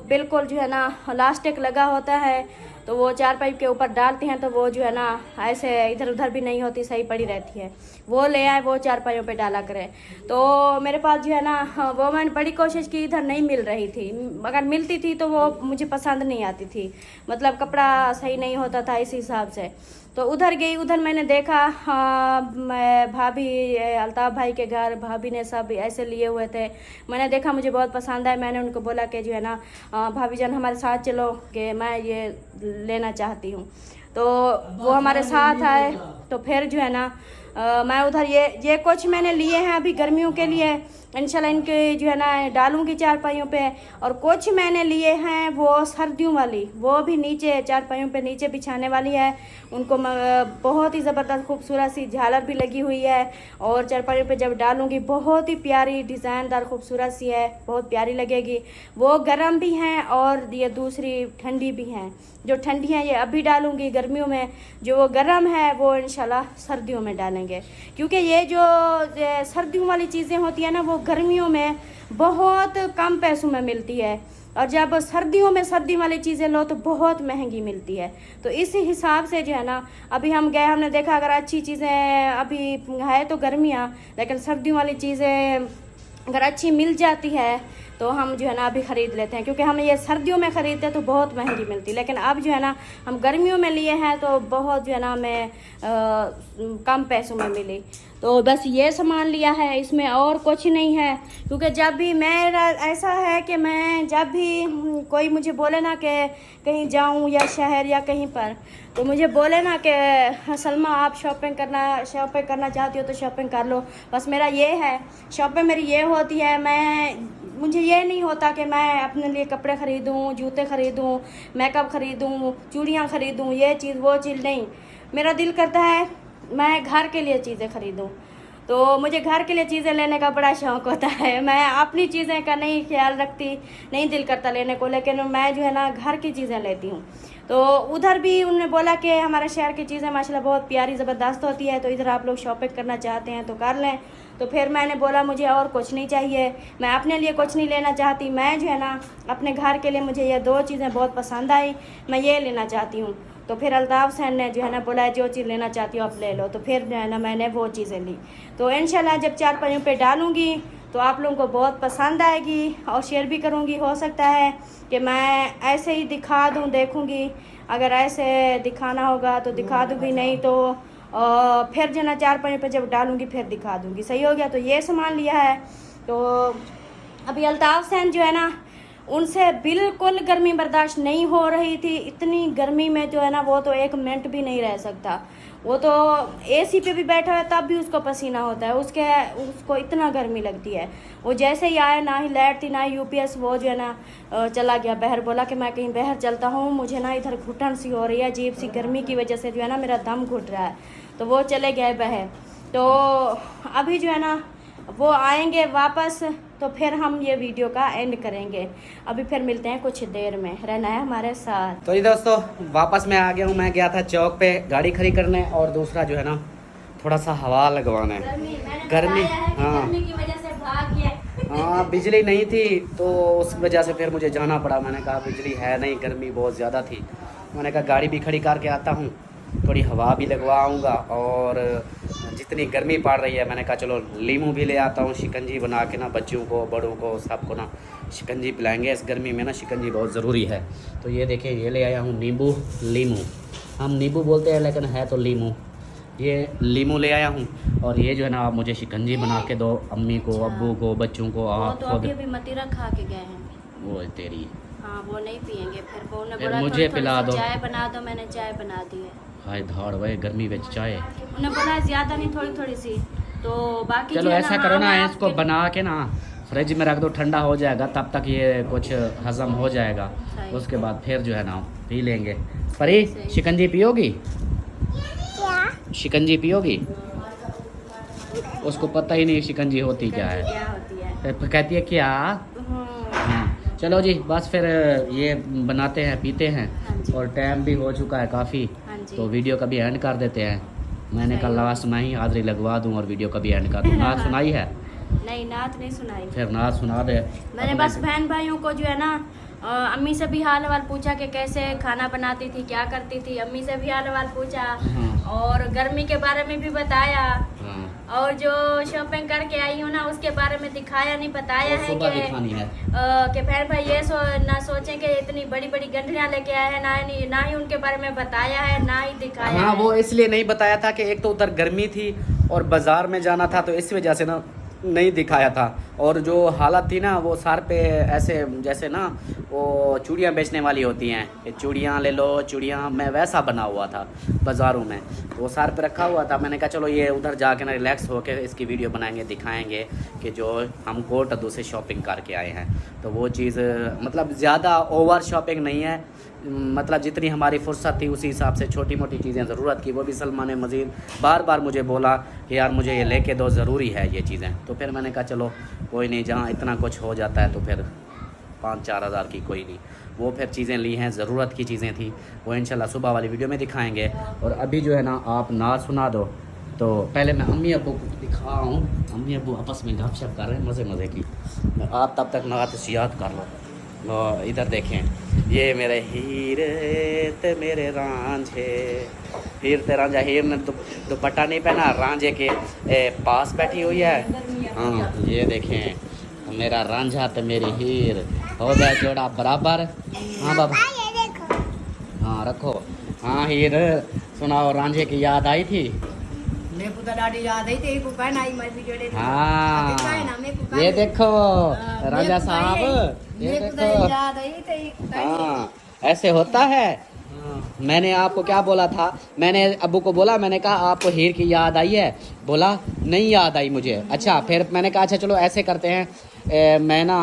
बिल्कुल जो है ना इलास्टिक लगा होता है, तो वो 4 पाई के ऊपर डालती हैं तो वो जो है ना ऐसे इधर उधर भी नहीं होती, सही पड़ी रहती है, वो ले आए, वो 4 पाइयों पे डाला करें। तो मेरे पास जो है ना वो मैंने बड़ी कोशिश की, इधर नहीं मिल रही थी, अगर मिलती थी तो वो मुझे पसंद नहीं आती थी, मतलब कपड़ा सही नहीं होता था इस हिसाब से। तो उधर गई, उधर मैंने देखा मैं भाभी अल्ताफ़ भाई के घर भाभी ने सब ऐसे लिए हुए थे, मैंने देखा मुझे बहुत पसंद आया, मैंने उनको बोला कि जो है ना भाभी जान हमारे साथ चलो कि मैं ये लेना चाहती हूँ। तो वो हमारे साथ आए, तो फिर जो है ना मैं उधर ये कुछ मैंने लिए हैं अभी गर्मियों के लिए, इंशाल्लाह इनके जो है ना डालूंगी चारपाइयों पे। और कुछ मैंने लिए हैं वो सर्दियों वाली, वो भी नीचे चारपाइयों पे नीचे बिछाने वाली है। उनको बहुत ही ज़बरदस्त खूबसूरत सी झालर भी लगी हुई है और चारपाइयों पे जब डालूंगी बहुत ही प्यारी डिज़ाइनदार खूबसूरत सी है, बहुत प्यारी लगेगी। वो गर्म भी हैं और ये दूसरी ठंडी भी हैं। जो ठंडी हैं ये अभी डालूंगी गर्मियों में, जो वो गर्म है वो इंशाल्लाह सर्दियों में डालेंगे। क्योंकि ये जो सर्दियों वाली चीज़ें होती हैं ना वो गर्मियों में बहुत कम पैसों में मिलती है और जब सर्दियों में सर्दी वाली चीज़ें लो तो बहुत महंगी मिलती है। तो इस हिसाब से जो है ना अभी हम गए, हमने देखा अगर अच्छी चीज़ें अभी है तो गर्मियाँ, लेकिन सर्दियों वाली चीज़ें अगर अच्छी मिल जाती है तो हम जो है ना अभी ख़रीद लेते हैं। क्योंकि हम ये सर्दियों में ख़रीदते तो बहुत महंगी मिलती, लेकिन अब जो है ना हम गर्मियों में लिए हैं तो बहुत जो है ना हमें कम पैसों में मिली। तो बस ये सामान लिया है, इसमें और कुछ नहीं है। क्योंकि जब भी मेरा ऐसा है कि मैं जब भी कोई मुझे बोले ना कि कहीं जाऊं या शहर या कहीं पर, तो मुझे बोले ना कि सलमा आप शॉपिंग करना चाहती हो तो शॉपिंग कर लो। बस मेरा ये है, शॉपिंग मेरी ये होती है, मुझे ये नहीं होता कि मैं अपने लिए कपड़े ख़रीदूँ, जूते ख़रीदूँ, मेकअप ख़रीदूँ, चूड़ियाँ ख़रीदूँ, ये चीज़ वो चीज़ नहीं। मेरा दिल करता है मैं घर के लिए चीज़ें ख़रीदूँ, तो मुझे घर के लिए चीज़ें लेने का बड़ा शौक़ होता है। मैं अपनी चीज़ें का नहीं ख्याल रखती, नहीं दिल करता लेने को, लेकिन मैं जो है ना घर की चीज़ें लेती हूँ। तो उधर भी उन्होंने बोला कि हमारे शहर की चीज़ें माशाल्लाह बहुत प्यारी ज़बरदस्त होती है, तो इधर आप लोग शॉपिंग करना चाहते हैं तो कर लें। तो फिर मैंने बोला मुझे और कुछ नहीं चाहिए, मैं अपने लिए कुछ नहीं लेना चाहती, मैं जो है ना अपने घर के लिए मुझे ये 2 चीज़ें बहुत पसंद आई, मैं ये लेना चाहती हूँ। तो फिर अल्ताफ़ हुसैन ने जो है ना बोला जो चीज़ लेना चाहती हो आप ले लो। तो फिर जो है ना मैंने वो चीज़ें ली। तो इंशाल्लाह जब चारपाइयों पे डालूँगी तो आप लोगों को बहुत पसंद आएगी और शेयर भी करूँगी। हो सकता है कि मैं ऐसे ही दिखा दूँ, देखूँगी अगर ऐसे दिखाना होगा तो दिखा दूँगी, नहीं तो फिर जो है ना चारपाइयों पे जब डालूँगी फिर दिखा दूँगी। सही हो गया। तो ये सामान लिया है। तो अभी अल्ताफ़ हुसैन जो है ना उनसे बिल्कुल गर्मी बर्दाश्त नहीं हो रही थी। इतनी गर्मी में जो है ना वो तो 1 मिनट भी नहीं रह सकता। वो तो एसी पे भी बैठा है तब भी उसको पसीना होता है, उसको इतना गर्मी लगती है। वो जैसे ही आया ना ही लाइट थी ना ही यूपीएस, वो जो है ना चला गया बाहर। बोला कि मैं कहीं बाहर चलता हूँ, मुझे ना इधर घुटन सी हो रही है, अजीब सी गर्मी की वजह से जो है ना मेरा दम घुट रहा है। तो वो चले गए बाहर। तो अभी जो है ना वो आएंगे वापस तो फिर हम ये वीडियो का एंड करेंगे। अभी फिर मिलते हैं कुछ देर में, रहना है हमारे साथ।
तो ये दोस्तों वापस मैं आ गया हूँ। मैं गया था चौक पे गाड़ी खड़ी करने और दूसरा जो है ना थोड़ा सा हवा लगवाना है। गर्मी हाँ
की वजह से भाग गया।
हाँ बिजली नहीं थी तो उस वजह से फिर मुझे जाना पड़ा। मैंने कहा बिजली है नहीं, गर्मी बहुत ज़्यादा थी। मैंने कहा गाड़ी भी खड़ी करके आता हूँ, थोड़ी हवा भी लगवा आऊँगा और जितनी गर्मी पड़ रही है मैंने कहा चलो लीमू भी ले आता हूँ, शिकंजी बना के ना बच्चों को बड़ों को सबको ना शिकंजी पिलाएंगे। इस गर्मी में ना शिकंजी बहुत ज़रूरी है। तो ये देखिए ये ले आया हूँ लीमू, हम नींबू बोलते हैं लेकिन है तो लीमू। ये लीमू ले आया हूँ और ये जो है ना आप मुझे शिकंजी बना के दो, अम्मी को, अब्बू को, बच्चों को। आप
तो अभी मतीरा खा के गए हैं।
वो तेरी
हाँ वो नहीं पियेंगे। फिर वो ने
फिर
बोला
मुझे
थोड़ी
पिला
सी
दो।
चाय बना दो, मैंने चाय बना दी है।
हाय धाड़ वही गर्मी में चाय।
उन्हें बोला ज़्यादा नहीं, थोड़ी थोड़ी सी। तो बाकी
चलो
जो है
ऐसा
ना,
करो ना
हाँ,
इसको
आपके-
बना के ना फ्रिज में रख दो, ठंडा हो जाएगा, तब तक ये कुछ हजम हो जाएगा।
सही।
उसके बाद फिर जो है ना पी लेंगे। परी
सही।
शिकंजी पियोगी? शिकंजी पियोगी? उसको पता ही नहीं शिकंजी होती क्या है।
क्या होती है।
फिर कहती है क्या? हाँ। चलो जी बस फिर ये बनाते हैं पीते हैं
हाँ जी।
और टाइम भी हो चुका है काफ़ी।
हाँ जी।
तो वीडियो का भी एंड कर देते हैं। मैंने
सही।
कल लास्ट में ही हाज़री लगवा दूं और वीडियो का भी एंड कर दूं। नात सुनाई है?
नहीं नात नहीं सुनाई।
फिर नात सुना दे।
मैंने बस बहन भाइयों को जो है ना अम्मी से भी हाल हवाल पूछा कि कैसे खाना बनाती थी, क्या करती थी। अम्मी से भी हाल हवाल पूछा
हाँ।
और गर्मी के बारे में भी बताया
हाँ।
और जो शॉपिंग करके आई हूँ ना उसके बारे में दिखाया नहीं, बताया
और
है
सुबह दिखानी है।
कि बहन भाई ये ना सोचें कि इतनी बड़ी बड़ी गंढियाँ लेके आए हैं, ना ही उनके बारे में बताया है, ना ही दिखाया
हाँ
है।
वो इसलिए नहीं बताया था कि एक तो उधर गर्मी थी और बाजार में जाना था, तो इस वजह से ना नहीं दिखाया था। और जो हालत थी ना वो सर पे ऐसे जैसे ना वो चूड़ियाँ बेचने वाली होती हैं, ये चूड़ियाँ ले लो चूड़ियाँ, मैं वैसा बना हुआ था बाज़ारों में, वो सर पे रखा हुआ था। मैंने कहा चलो ये उधर जाके ना रिलैक्स होकर इसकी वीडियो बनाएंगे, दिखाएंगे कि जो हम कोट अदू से शॉपिंग करके आए हैं। तो वो चीज़ मतलब ज़्यादा ओवर शॉपिंग नहीं है, मतलब जितनी हमारी फुर्सत थी उसी हिसाब से छोटी मोटी चीज़ें ज़रूरत की। वो भी सलमान मजीद बार बार मुझे बोला कि यार मुझे ये लेके दो, ज़रूरी है ये चीज़ें। तो फिर मैंने कहा चलो कोई नहीं, जहाँ इतना कुछ हो जाता है तो फिर 5-4 हज़ार की कोई नहीं, वो फिर चीज़ें ली हैं, ज़रूरत की चीज़ें थी। वो इंशाल्लाह सुबह वाली वीडियो में दिखाएँगे। और अभी जो है ना आप नाच सुना दो, तो पहले मैं अम्मी अब्बू को दिखाऊँ। अम्मी अब्बू आपस में गपशप कर रहे हैं मज़े मज़े की, आप तब तक नात याद कर लो। और इधर देखें ये मेरे हीर ते मेरे रांझे, हीर ते रांझा। हीर ने दुपट्टा नहीं पहना, रांझे के पास बैठी हुई है। हाँ ये देखें मेरा रांझा तो मेरी हीर, हो गया जोड़ा बराबर। हाँ बाबा हाँ रखो। हाँ हीर सुनाओ, रांझे की याद आई थी?
मेरे को तो डाडी याद आई थी, को कहना आई मैं भी जोड़े।
हाँ ये देखो राजा साहब, ये देखो
याद आई थी।
हाँ ऐसे होता है। मैंने आपको क्या बोला था, मैंने अब्बू को बोला, मैंने कहा आपको हीर की याद आई है? बोला नहीं याद आई मुझे। अच्छा फिर मैंने कहा अच्छा चलो ऐसे करते हैं, मैं ना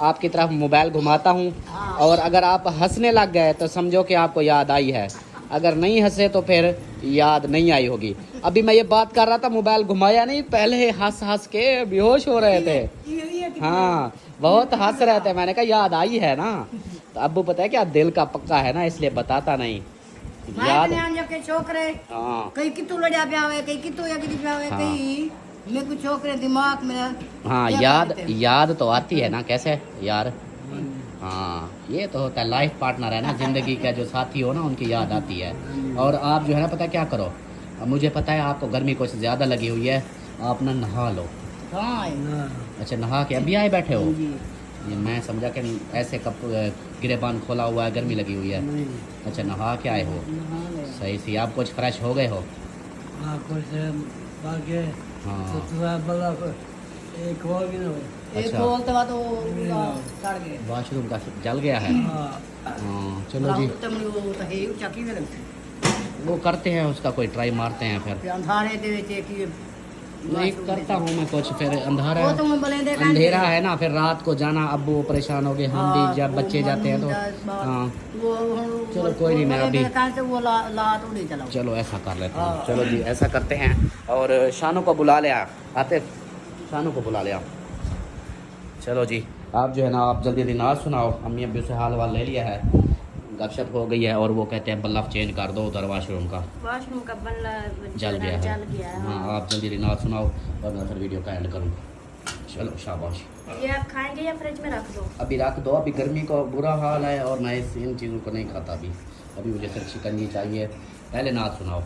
आपकी तरफ मोबाइल घुमाता हूँ, और अगर आप हंसने लग गए तो समझो कि आपको याद आई है, अगर नहीं हंसे तो फिर याद नहीं आई होगी। अभी मैं ये बात कर रहा था, मोबाइल घुमाया नहीं, पहले हंस हंस के बेहोश हो रहे थे। हाँ बहुत हंस रहे थे। मैंने कहा याद आई है ना, तो अब्बू पता है क्या दिल का पक्का है ना, इसलिए बताता नहीं याद।
के छोकरे
हाँ
कई कितु लड़ा पे आवे, कई कितु या कितु पे आवे, कई मैं कुछ छोकरे दिमाग में।
हाँ याद तो आती है ना, कैसे यार। हाँ ये तो होता है, लाइफ पार्टनर है ना, ज़िंदगी का जो साथी हो ना उनकी याद आती है। और आप जो है ना पता क्या करो, मुझे पता है आपको गर्मी कुछ ज़्यादा लगी हुई है, आप ना नहा लो। अच्छा नहा के अभी आए बैठे हो? ये मैं समझा कि ऐसे कप गिरेबान खोला हुआ है, गर्मी लगी हुई है। अच्छा नहा के आए हो, सही सी। आप कुछ फ्रेश हो गए हो?
हाँ
एक
अच्छा
बोलते बाद वो सड़ गए,
वाशरूम का जल गया है। हाँ चलो जी
वो तो है चकी में
वो करते हैं, उसका कोई ट्राई मारते हैं फिर।
अंधारे दे विच की
नहीं करता हूँ मैं कुछ, फिर अंधारा
वो तो मैं बोलेंदे
अंधेरा है ना, फिर रात को जाना, अब्बू परेशान हो गए, हम भी जब बच्चे जाते हैं तो। हाँ
वो
चलो कोई नहीं, मैं अभी
से वो ला तो नहीं चलाओ।
चलो ऐसा कर लेते हैं। चलो जी ऐसा करते हैं। और शानू को बुला लिया, आते शानू को बुला लिया। चलो जी आप जो है ना आप जल्दी जल्दी नाच सुनाओ। अम्मी अब्बू से हाल वाल ले लिया है, गपशप हो गई है, और वो कहते हैं बल्ब चेंज कर दो उधर वाशरूम का
बल्ब
जल गया है। हाँ आप जल्दी जल्दी नाच सुनाओ और मैं फिर वीडियो का एंड करूँ। चलो शाबाश।
ये आप खाएंगे या फ्रिज में रख दो?
अभी रख दो, अभी गर्मी का बुरा हाल है और मैं इन चीज़ों को नहीं खाता अभी। अभी मुझे सिर्फ शिकंजी चाहिए, पहले नाच सुनाओ।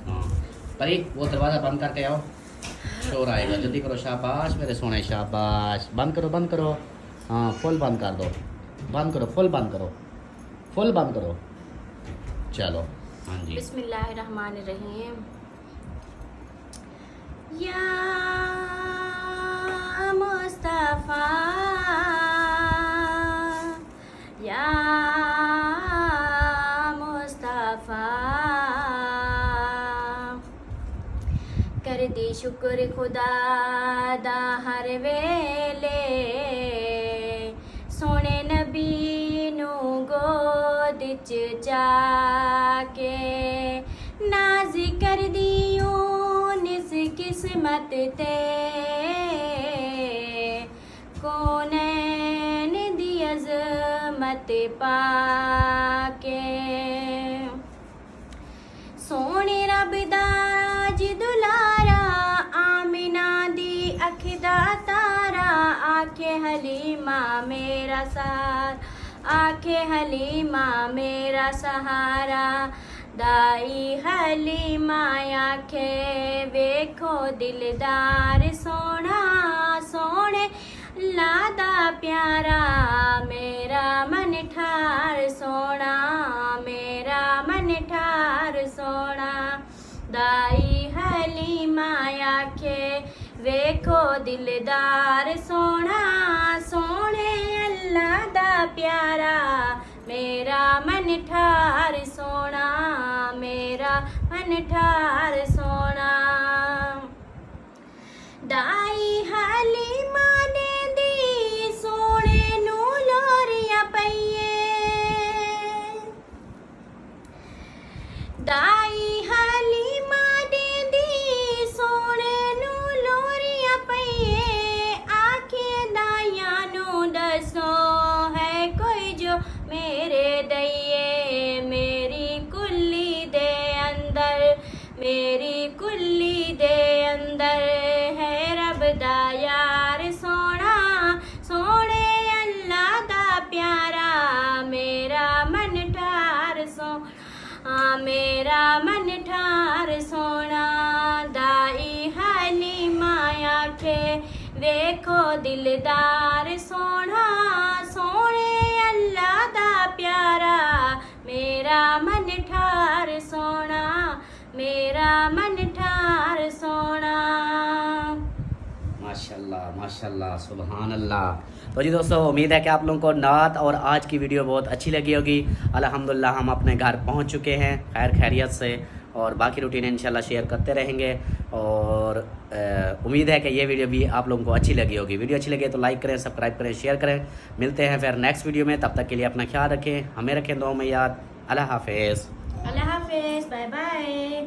हाँ परी वो दरवाज़ा बंद करके आओ, शोर आएगा, जल्दी करो। शाबाश मेरे सोने, शाबाश। बंद करो बंद करो। हाँ फुल बंद कर दो, बंद करो, फुल बंद करो, फुल बंद करो। चलो हाँ जी।
बिस्मिल्लाहिर्रहमानिर्रहीम। या मुस्तफ़ा या मुस्तफ़ा, कर दी शुक्र खुदा दा हर वेले, सोने नबी नू गोद च जाके, नाज कर दियो निस किस्मत ते, कौनैन दी अज़मत पाके, सोने रब दा दुलारा, आमिना दी अख दा तारा, आखे हलीमा मेरा सहारा, आखे हलीमा मेरा सहारा, दाई हलीमा आखे वेखो दिलदार सोना, सोने लादा प्यारा, मेरा मन ठार सोना, मेरा मन ठार सोना, दाई हलीमा आखे वेखो दिलदार सोना सोने अल्लाह दा प्यारा मेरा मन ठार सोना मेरा मन ठार सोना दाई हलीमा ने दी सोने नू लोरिया पईए दाई हलीमा ने दी सोने नू लोरिया पईए आखे दाया नू दसो है कोई जो मेरे दइए मेरी कुल्ली दे अंदर मेरी कुल्ली दे अंदर है रब दा यार सोना सोने अल्लाह दा प्यारा मेरा मन ठार सोना मेरा मन ठार सोना दाई हलीमा आखे वेखो दिलदार सोना सोने अल्लाह दा प्यारा मेरा मन ठार सोना मेरा मन ठार सोना।
माशाल्लाह माशाल्लाह सुभान अल्लाह। तो जी दोस्तों उम्मीद है कि आप लोगों को नात और आज की वीडियो बहुत अच्छी लगी होगी। अल्हम्दुलिल्लाह हम अपने घर पहुंच चुके हैं खैर खैरियत से और बाकी रूटीन इंशाल्लाह शेयर करते रहेंगे और उम्मीद है कि ये वीडियो भी आप लोगों को अच्छी लगी होगी। वीडियो अच्छी लगी तो लाइक करें सब्सक्राइब करें शेयर करें। मिलते हैं फिर नेक्स्ट वीडियो में, तब तक के लिए अपना ख्याल रखें हमें रखें दुआ में याद। अल्लाह हाफिज़
अल्लाह हाफिज़ बाय बाय।